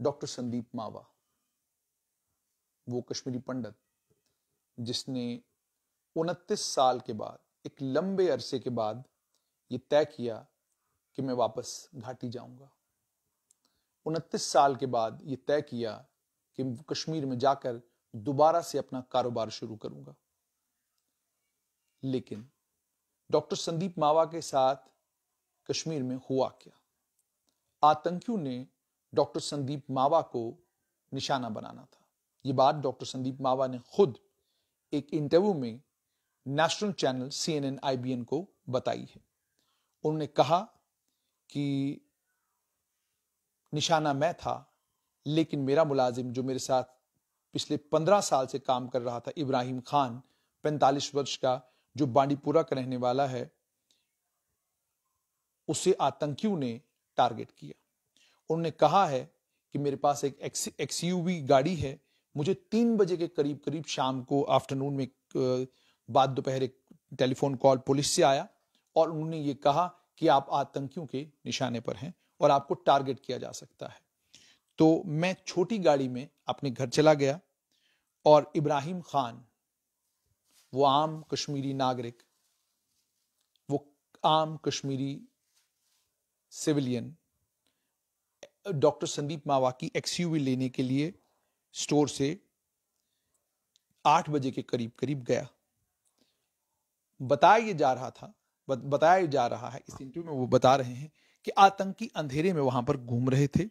Doctor Sandeep मावा, वो कश्मीरी पंडित जिसने 29 साल के बाद, एक लंबे अरसे के बाद ये तय किया कि मैं वापस घाटी जाऊंगा। 29 साल के बाद ये तय किया कि कश्मीर में जाकर दोबारा से अपना कारोबार शुरू करूंगा। लेकिन डॉक्टर संदीप मावा के साथ कश्मीर में हुआ क्या? आतंकियों ने डॉक्टर संदीप मावा को निशाना बनाना था। यह बात डॉक्टर संदीप मावा ने खुद एक इंटरव्यू में नेशनल चैनल CNN IBN को बताई है। उन्होंने कहा कि निशाना मैं था, लेकिन मेरा मुलाजिम जो मेरे साथ पिछले 15 साल से काम कर रहा था, इब्राहिम खान, 45 वर्ष का, जो बांडीपुरा का रहने वाला है, उसे आतंकियों ने टारगेट किया। उन्होंने कहा है कि मेरे पास एक XUV गाड़ी है, मुझे 3 बजे के करीब करीब शाम को आफ्टरनून में बाद दोपहर एक टेलीफोन कॉल पुलिस से आया और उन्होंने ये कहा कि आप आतंकियों के निशाने पर हैं और आपको टारगेट किया जा सकता है। तो मैं छोटी गाड़ी में अपने घर चला गया और इब्राहिम खान, वो आम कश्मीरी नागरिक, वो आम कश्मीरी सिविलियन, डॉक्टर संदीप मावा की XUV लेने के लिए स्टोर से 8 बजे के करीब करीब गया। बताया जा रहा है इस इंटरव्यू में, वो बता रहे हैं कि आतंकी अंधेरे में वहां पर घूम रहे थे।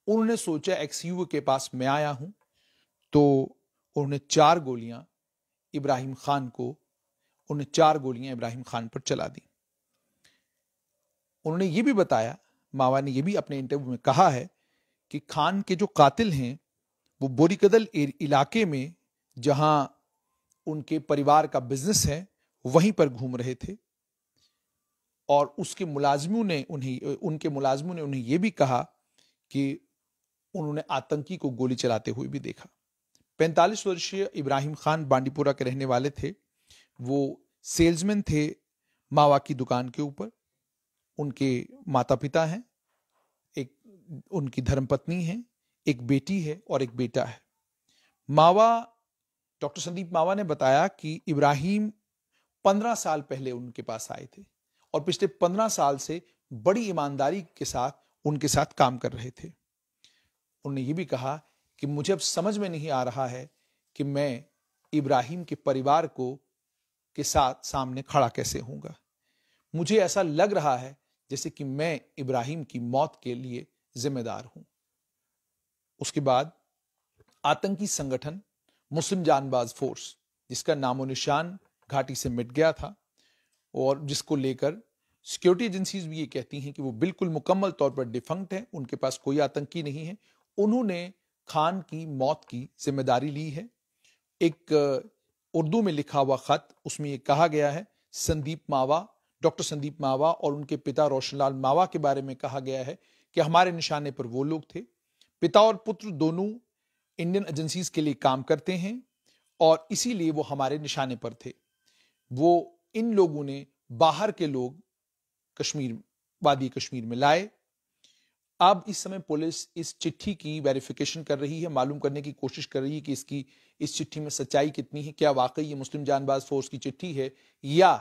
उन्होंने सोचा XUV के पास मैं आया हूं, तो उन्होंने 4 गोलियां इब्राहिम खान पर चला दी। उन्होंने ये भी बताया, मावा ने ये भी अपने इंटरव्यू में कहा है कि खान के जो कातिल हैं वो बोरीकदल इलाके में, जहां उनके परिवार का बिजनेस है, वहीं पर घूम रहे थे और उनके मुलाजिमों ने उन्हें यह भी कहा कि उन्होंने आतंकी को गोली चलाते हुए भी देखा। 45 वर्षीय इब्राहिम खान बांडीपुरा के रहने वाले थे। वो सेल्समैन थे मावा की दुकान के ऊपर। उनके माता पिता हैं, एक उनकी धर्मपत्नी है, एक बेटी है और एक बेटा है। डॉक्टर संदीप मावा ने बताया कि इब्राहिम 15 साल पहले उनके पास आए थे और पिछले 15 साल से बड़ी ईमानदारी के साथ उनके साथ काम कर रहे थे। उन्होंने ये भी कहा कि मुझे अब समझ में नहीं आ रहा है कि मैं इब्राहिम के परिवार के साथ सामने खड़ा कैसे होऊंगा। मुझे ऐसा लग रहा है जैसे कि मैं इब्राहिम की मौत के लिए जिम्मेदार हूं। उसके बाद आतंकी संगठन मुस्लिम जानबाज फोर्स, जिसका नामो निशान घाटी से मिट गया था और जिसको लेकर सिक्योरिटी एजेंसीज भी ये कहती हैं कि वो बिल्कुल मुकम्मल तौर पर डिफंक्ट है, उनके पास कोई आतंकी नहीं है, उन्होंने खान की मौत की जिम्मेदारी ली है। एक उर्दू में लिखा हुआ खत, उसमें यह कहा गया है, डॉक्टर संदीप मावा और उनके पिता रोशनलाल मावा के बारे में कहा गया है कि हमारे निशाने पर वो लोग थे। पिता और पुत्र दोनों इंडियन एजेंसीज के लिए काम करते हैं और इसीलिए वो हमारे निशाने पर थे। वो इन लोगों ने बाहर के लोग वादी कश्मीर में लाए। अब इस समय पुलिस इस चिट्ठी की वेरिफिकेशन कर रही है, मालूम करने की कोशिश कर रही है कि इस चिट्ठी में सच्चाई कितनी है। क्या वाकई ये मुस्लिम जानबाज फोर्स की चिट्ठी है या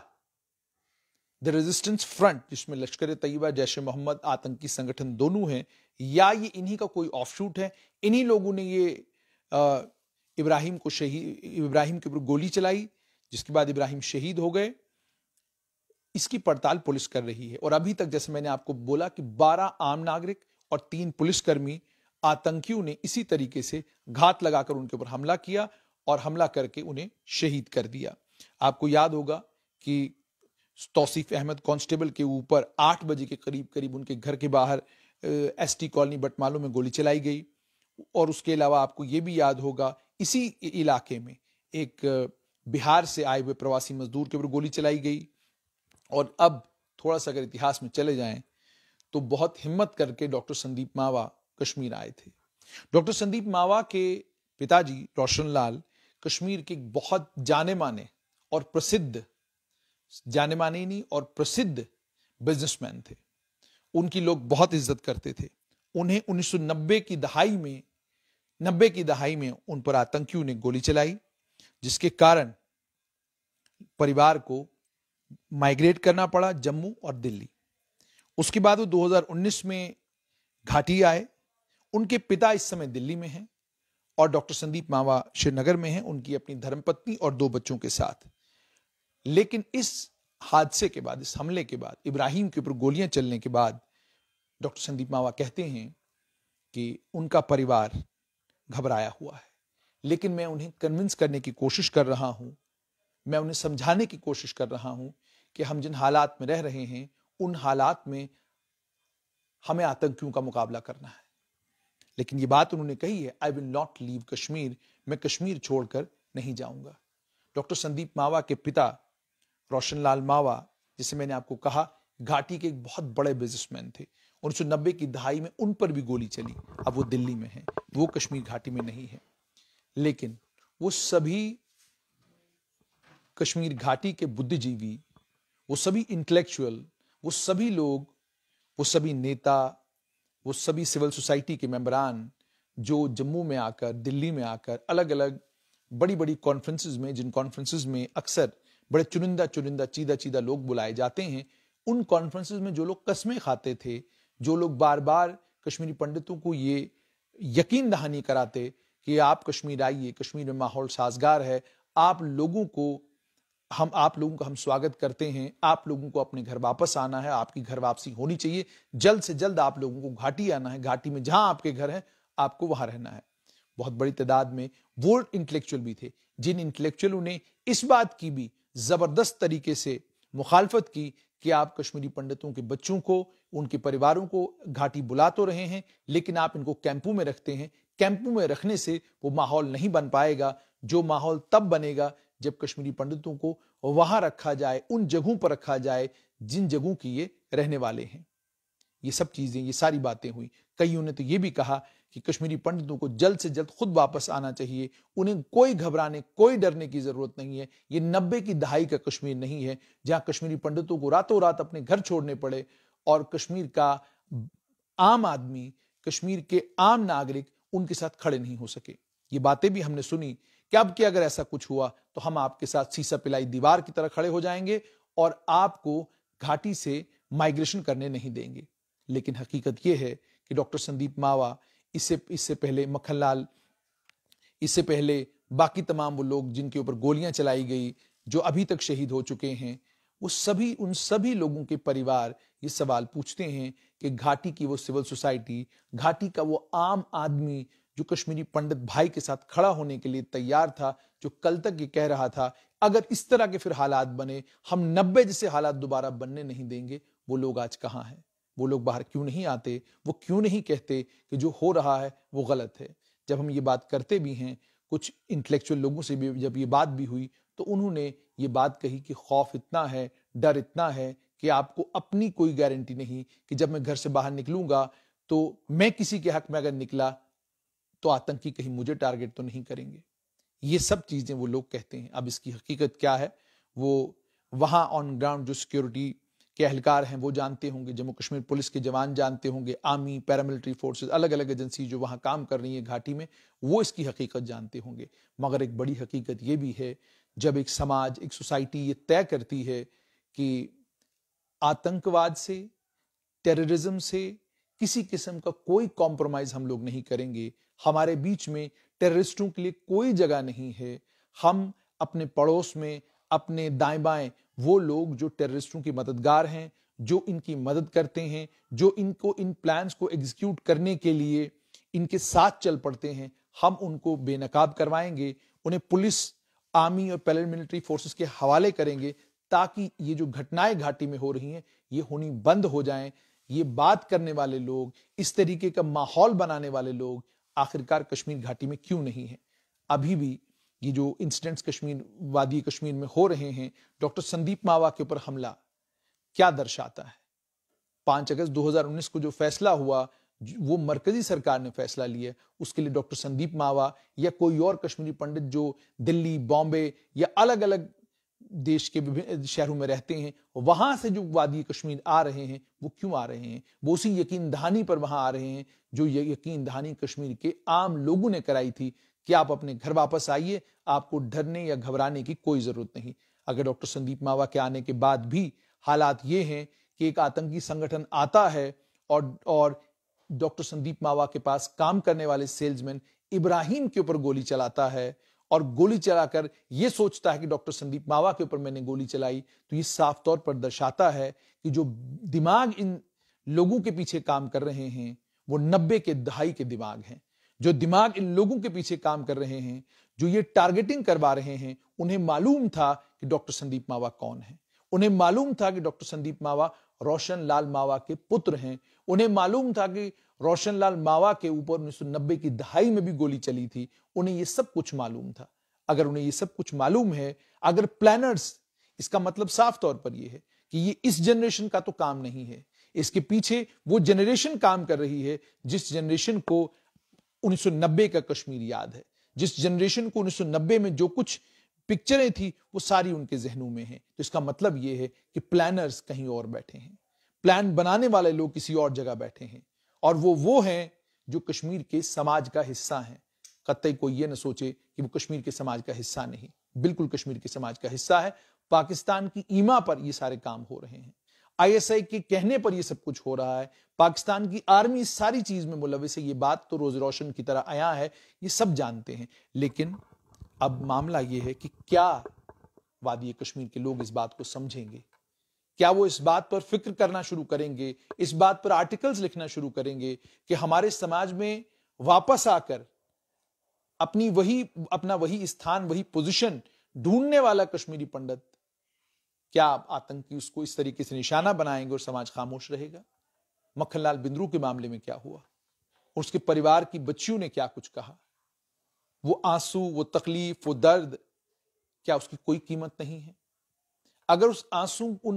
द रेजिस्टेंस फ्रंट, जिसमें लश्कर तैयबा, जैश मोहम्मद आतंकी संगठन दोनों हैं, या ये इन्हीं का कोई ऑफशूट है। इन्हीं लोगों ने ये इब्राहिम के ऊपर गोली चलाई, जिसके बाद इब्राहिम शहीद हो गए। इसकी पड़ताल पुलिस कर रही है और अभी तक, जैसे मैंने आपको बोला, कि 12 आम नागरिक और 3 पुलिसकर्मी आतंकियों ने इसी तरीके से घात लगाकर उनके ऊपर हमला किया और हमला करके उन्हें शहीद कर दिया। आपको याद होगा कि तौसीफ अहमद कांस्टेबल के ऊपर 8 बजे के करीब करीब उनके घर के बाहर ST कॉलोनी बटमालू में गोली चलाई गई। और उसके अलावा आपको यह भी याद होगा, इसी इलाके में एक बिहार से आए हुए प्रवासी मजदूर के ऊपर गोली चलाई गई। और अब थोड़ा सा अगर इतिहास में चले जाएं तो बहुत हिम्मत करके डॉक्टर संदीप मावा कश्मीर आए थे। डॉक्टर संदीप मावा के पिताजी रोशनलाल कश्मीर के बहुत जाने माने प्रसिद्ध बिजनेसमैन थे। उनकी लोग बहुत इज्जत करते थे, उन्हें 1990 की दहाई में 90 की दहाई में उन पर आतंकियों ने गोली चलाई, जिसके कारण परिवार को माइग्रेट करना पड़ा जम्मू और दिल्ली। उसके बाद वो 2019 में घाटी आए। उनके पिता इस समय दिल्ली में हैं और डॉक्टर संदीप मावा श्रीनगर में हैं, उनकी अपनी धर्मपत्नी और 2 बच्चों के साथ। लेकिन इस हादसे के बाद, इस हमले के बाद, इब्राहिम के ऊपर गोलियां चलने के बाद डॉक्टर संदीप मावा कहते हैं कि उनका परिवार घबराया हुआ है। लेकिन मैं उन्हें कन्विंस करने की कोशिश कर रहा हूं, मैं उन्हें समझाने की कोशिश कर रहा हूं कि हम जिन हालात में रह रहे हैं उन हालात में हमें आतंकियों का मुकाबला करना है। लेकिन ये बात उन्होंने कही है, I will not leave Kashmir, मैं कश्मीर छोड़कर नहीं जाऊंगा। डॉक्टर संदीप मावा के पिता रोशन लाल मावा, जिसे मैंने आपको कहा घाटी के एक बहुत बड़े बिजनेसमैन थे, 1990 की दहाई में उन पर भी गोली चली। अब वो दिल्ली में हैं, वो कश्मीर घाटी में नहीं है। लेकिन वो सभी कश्मीर घाटी के बुद्धिजीवी, वो सभी इंटेलेक्चुअल, वो सभी लोग, वो सभी नेता, वो सभी सिविल सोसाइटी के मेंबरान जो जम्मू में आकर, दिल्ली में आकर अलग अलग बड़ी बड़ी कॉन्फ्रेंसेस में, जिन कॉन्फ्रेंसेस में अक्सर बड़े चुनिंदा चीदा लोग बुलाए जाते हैं, उन कॉन्फ्रेंसेस में जो लोग कस्में खाते थे, जो लोग बार बार कश्मीरी पंडितों को ये यकीन दहानी कराते कि आप कश्मीर आइए, कश्मीर में माहौल साजगार है, आप लोगों का हम स्वागत करते हैं, आप लोगों को अपने घर वापस आना है, आपकी घर वापसी होनी चाहिए, जल्द से जल्द आप लोगों को घाटी आना है, घाटी में जहां आपके घर हैं आपको वहां रहना है। बहुत बड़ी तादाद में वो इंटेलेक्चुअल भी थे जिन इंटेलेक्चुअलों ने इस बात की भी जबरदस्त तरीके से मुखालफत की कि आप कश्मीरी पंडितों के बच्चों को, उनके परिवारों को घाटी बुला तो रहे हैं, लेकिन आप इनको कैंपों में रखते हैं। कैंपों में रखने से वो माहौल नहीं बन पाएगा। जो माहौल तब बनेगा जब कश्मीरी पंडितों को वहां रखा जाए, उन जगहों पर रखा जाए जिन जगहों की ये रहने वाले हैं। ये सब चीजें, ये सारी बातें हुई। कईयों ने तो ये भी कहा कि कश्मीरी पंडितों को जल्द से जल्द खुद वापस आना चाहिए, उन्हें कोई घबराने, कोई डरने की जरूरत नहीं है। ये 90 की दहाई का कश्मीर नहीं है जहां कश्मीरी पंडितों को रातों रात अपने घर छोड़ने पड़े और कश्मीर का आम आदमी, कश्मीर के आम नागरिक उनके साथ खड़े नहीं हो सके। ये बातें भी हमने सुनी कि अब कि अगर ऐसा कुछ हुआ तो हम आपके साथ सीसा पिलाई दीवार की तरह खड़े हो जाएंगे और आपको घाटी से माइग्रेशन करने नहीं देंगे। लेकिन हकीकत यह है कि डॉक्टर संदीप मावा, इससे पहले मक्खनलाल, इससे पहले बाकी तमाम वो लोग जिनके ऊपर गोलियां चलाई गई, जो अभी तक शहीद हो चुके हैं, वो सभी, उन सभी लोगों के परिवार ये सवाल पूछते हैं कि घाटी की वो सिविल सोसाइटी, घाटी का वो आम आदमी जो कश्मीरी पंडित भाई के साथ खड़ा होने के लिए तैयार था, जो कल तक ये कह रहा था अगर इस तरह के फिर हालात बने, हम 90 जैसे हालात दोबारा बनने नहीं देंगे, वो लोग आज कहां हैं? वो लोग बाहर क्यों नहीं आते? वो क्यों नहीं कहते कि जो हो रहा है वो गलत है? जब हम ये बात करते भी हैं, कुछ इंटेलेक्चुअल लोगों से भी जब ये बात भी हुई तो उन्होंने ये बात कही कि खौफ इतना है, डर इतना है कि आपको अपनी कोई गारंटी नहीं कि जब मैं घर से बाहर निकलूंगा तो मैं किसी के हक में अगर निकला तो आतंकी कहीं मुझे टारगेट तो नहीं करेंगे। ये सब चीजें वो लोग कहते हैं। अब इसकी हकीकत क्या है वो वहां ऑन ग्राउंड जो सिक्योरिटी के एहलकार हैं वो जानते होंगे, जम्मू कश्मीर पुलिस के जवान जानते होंगे, आर्मी, पैरामिलिट्री फोर्सेस, अलग अलग एजेंसी जो वहां काम कर रही है घाटी में, वो इसकी हकीकत जानते होंगे। मगर एक बड़ी हकीकत ये भी है, जब एक समाज, एक सोसाइटी ये तय करती है कि आतंकवाद से, टेररिज्म से किसी किस्म का कोई कॉम्प्रोमाइज हम लोग नहीं करेंगे, हमारे बीच में टेररिस्टों के लिए कोई जगह नहीं है, हम अपने पड़ोस में, अपने दाएं बाएं वो लोग जो टेररिस्टों की मददगार हैं, जो इनकी मदद करते हैं, जो इनको इन प्लान्स को एग्जीक्यूट करने के लिए इनके साथ चल पड़ते हैं, हम उनको बेनकाब करवाएंगे, उन्हें पुलिस, आर्मी और पैरामिलिट्री फोर्सेस के हवाले करेंगे ताकि ये जो घटनाएं घाटी में हो रही हैं ये होनी बंद हो जाएं। ये बात करने वाले लोग, इस तरीके का माहौल बनाने वाले लोग आखिरकार कश्मीर घाटी में क्यों नहीं है? अभी भी ये जो इंसिडेंट्स कश्मीर, वादी कश्मीर में हो रहे हैं, डॉक्टर संदीप मावा के ऊपर हमला क्या दर्शाता है? 5 अगस्त 2019 को जो फैसला हुआ, वो मरकजी सरकार ने फैसला लिया, उसके लिए डॉक्टर संदीप मावा या कोई और कश्मीरी पंडित जो दिल्ली, बॉम्बे या अलग अलग देश के विभिन्न शहरों में रहते हैं, वहां से जो वादी कश्मीर आ रहे हैं वो क्यों आ रहे हैं? वो उसी यकीन दहानी पर वहां आ रहे हैं जो यकीन दहानी कश्मीर के आम लोगों ने कराई थी कि आप अपने घर वापस आइए, आपको डरने या घबराने की कोई जरूरत नहीं। अगर डॉक्टर संदीप मावा के आने के बाद भी हालात ये हैं कि एक आतंकी संगठन आता है और डॉक्टर संदीप मावा के पास काम करने वाले सेल्समैन इब्राहिम के ऊपर गोली चलाता है और गोली चलाकर यह सोचता है कि डॉक्टर संदीप मावा के ऊपर मैंने गोली चलाई, तो ये साफ तौर पर दर्शाता है कि जो दिमाग इन लोगों के पीछे काम कर रहे हैं वो 90 के दहाई के दिमाग हैं। जो दिमाग इन लोगों के पीछे काम कर रहे हैं, जो ये टारगेटिंग करवा रहे हैं, उन्हें मालूम था कि डॉक्टर संदीप मावा कौन है। उन्हें मालूम था कि डॉक्टर संदीप मावा रोशन लाल मावा के पुत्र हैं। उन्हें मालूम था कि रोशन लाल मावा के ऊपर 1990 की दहाई में भी गोली चली थी। उन्हें यह सब कुछ मालूम था। अगर उन्हें यह सब कुछ मालूम है, अगर प्लानर्स, इसका मतलब साफ तौर पर यह है कि ये इस जनरेशन का तो काम नहीं है, इसके पीछे वो जनरेशन काम कर रही है जिस जनरेशन को 1990 का कश्मीर याद है, जिस जनरेशन को 1990 में जो कुछ पिक्चरें थी वो सारी उनके जहनों में हैं। तो इसका मतलब यह है कि प्लानर्स कहीं और बैठे हैं, प्लान बनाने वाले लोग किसी और जगह बैठे हैं, और वो हैं जो कश्मीर के समाज का हिस्सा हैं। कतई कोई ये न सोचे कि वो कश्मीर के समाज का हिस्सा नहीं, बिल्कुल कश्मीर के समाज का हिस्सा है। पाकिस्तान की ईमा पर ये सारे काम हो रहे हैं, आईएसआई के कहने पर ये सब कुछ हो रहा है, पाकिस्तान की आर्मी इस सारी चीज में मुलविस है। ये बात तो रोज रोशन की तरह आया है, ये सब जानते हैं। लेकिन अब मामला यह है कि क्या वादी कश्मीर के लोग इस बात को समझेंगे? क्या वो इस बात पर फिक्र करना शुरू करेंगे, इस बात पर आर्टिकल्स लिखना शुरू करेंगे कि हमारे समाज में वापस आकर अपना वही स्थान, वही पोजीशन ढूंढने वाला कश्मीरी पंडित, क्या आतंकी उसको इस तरीके से निशाना बनाएंगे और समाज खामोश रहेगा? मक्खनलाल बिंद्रू के मामले में क्या हुआ? उसके परिवार की बच्चियों ने क्या कुछ कहा? वो आंसू, वो तकलीफ, वो दर्द, क्या उसकी कोई कीमत नहीं है? अगर उन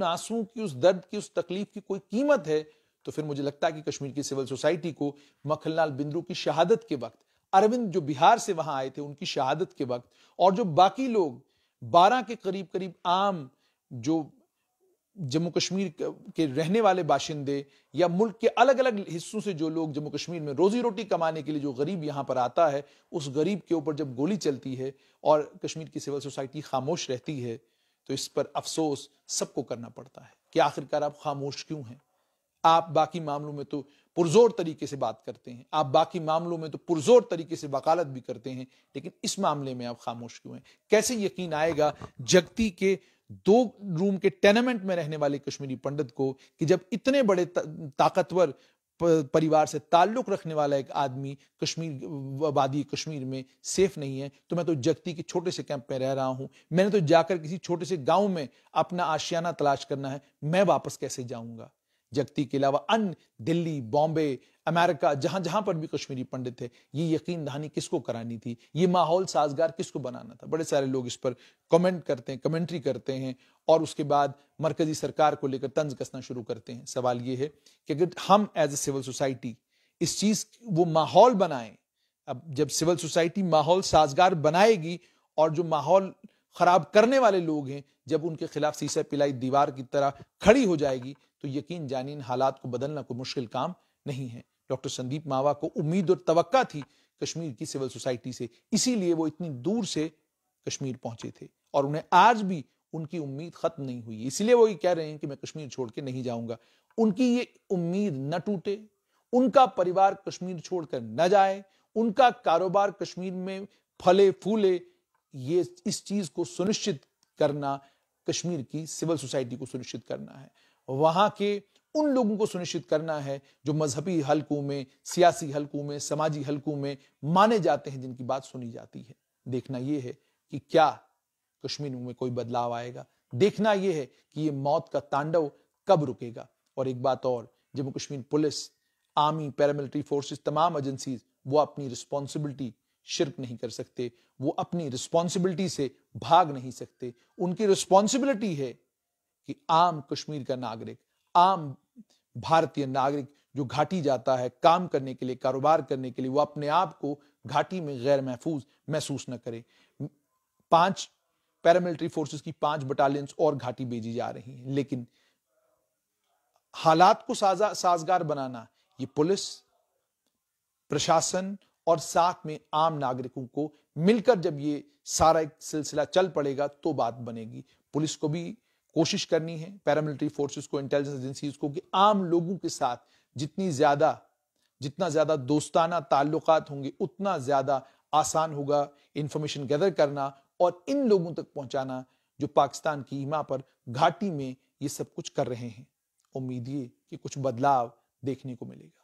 आंसुओं की, उस दर्द की, उस तकलीफ की कोई कीमत है, तो फिर मुझे लगता है कि कश्मीर की सिविल सोसाइटी को मक्खनलाल बिंद्रू की शहादत के वक्त, अरविंद जो बिहार से वहां आए थे उनकी शहादत के वक्त, और जो बाकी लोग 12 के करीब करीब आम जो जम्मू कश्मीर के रहने वाले बाशिंदे या मुल्क के अलग अलग हिस्सों से जो लोग जम्मू कश्मीर में रोजी रोटी कमाने के लिए जो गरीब यहां पर आता है, उस गरीब के ऊपर जब गोली चलती है और कश्मीर की सिविल सोसाइटी खामोश रहती है, तो इस पर अफसोस सबको करना पड़ता है कि आखिरकार आप खामोश क्यों हैं? आप बाकी मामलों में तो पुरजोर तरीके से बात करते हैं, आप बाकी मामलों में तो पुरजोर तरीके से वकालत भी करते हैं, लेकिन इस मामले में आप खामोश क्यों हैं? कैसे यकीन आएगा जगती के 2 रूम के टेनेमेंट में रहने वाले कश्मीरी पंडित को कि जब इतने बड़े ताकतवर परिवार से ताल्लुक रखने वाला एक आदमी वादी कश्मीर में सेफ नहीं है? तो मैं तो जगती के छोटे से कैंप में रह रहा हूं, मैंने तो जाकर किसी छोटे से गांव में अपना आशियाना तलाश करना है, मैं वापस कैसे जाऊंगा? जगती के अलावा अन्य दिल्ली, बॉम्बे, अमेरिका, जहां जहां पर भी कश्मीरी पंडित थे, ये यकीन दहानी किसको करानी थी? ये माहौल साजगार किसको बनाना था? बड़े सारे लोग इस पर कमेंट करते हैं, कमेंट्री करते हैं और उसके बाद मरकजी सरकार को लेकर तंज कसना शुरू करते हैं। सवाल ये है कि अगर हम एज ए सिविल सोसाइटी इस चीज वो माहौल बनाएं, अब जब सिविल सोसाइटी माहौल साजगार बनाएगी और जो माहौल खराब करने वाले लोग हैं जब उनके खिलाफ शीशे पिलाई दीवार की तरह खड़ी हो जाएगी, तो यकीन जानिए इन हालात को बदलना कोई मुश्किल काम नहीं है। डॉक्टर संदीप मावा को उम्मीद और तवक्का थी कश्मीर की सिविल सोसाइटी से, इसीलिए वो इतनी दूर से कश्मीर पहुंचे थे और उन्हें आज भी उनकी उम्मीद खत्म नहीं हुई, इसलिए वो ये कह रहे हैं कि मैं कश्मीर छोड़ के नहीं जाऊंगा। उनकी ये उम्मीद न टूटे, उनका परिवार कश्मीर छोड़कर न जाए, उनका कारोबार कश्मीर में फले फूले, ये इस चीज को सुनिश्चित करना कश्मीर की सिविल सोसाइटी को सुनिश्चित करना है, वहां के उन लोगों को सुनिश्चित करना है जो मजहबी हलकों में, सियासी हलकों में, समाजी हलकों में माने जाते हैं, जिनकी बात सुनी जाती है। देखना यह है कि क्या कश्मीर में कोई बदलाव आएगा, देखना यह है कि यह मौत का तांडव कब रुकेगा। और एक बात और, Jammu Kashmir police, army, paramilitary forces, तमाम एजेंसीज वो अपनी रिस्पॉन्सिबिलिटी शिर्क नहीं कर सकते, वो अपनी रिस्पॉन्सिबिलिटी से भाग नहीं सकते। उनकी रिस्पॉन्सिबिलिटी है कि आम कश्मीर का नागरिक, आम भारतीय नागरिक जो घाटी जाता है काम करने के लिए, कारोबार करने के लिए, वो अपने आप को घाटी में गैर महफूज महसूस न करे। 5 पैरामिलिट्री फोर्सेस की 5 बटालियंस और घाटी भेजी जा रही हैं। लेकिन हालात को साजगार बनाना ये पुलिस, प्रशासन और साथ में आम नागरिकों को मिलकर जब ये सारा एक सिलसिला चल पड़ेगा तो बात बनेगी। पुलिस को भी कोशिश करनी है, पैरामिलिट्री फोर्सेस को, इंटेलिजेंस एजेंसीज को, कि आम लोगों के साथ जितना ज्यादा दोस्ताना ताल्लुकात होंगे उतना ज्यादा आसान होगा इंफॉर्मेशन गैदर करना और इन लोगों तक पहुंचाना जो पाकिस्तान की सीमा पर घाटी में ये सब कुछ कर रहे हैं। उम्मीद ये कि कुछ बदलाव देखने को मिलेगा।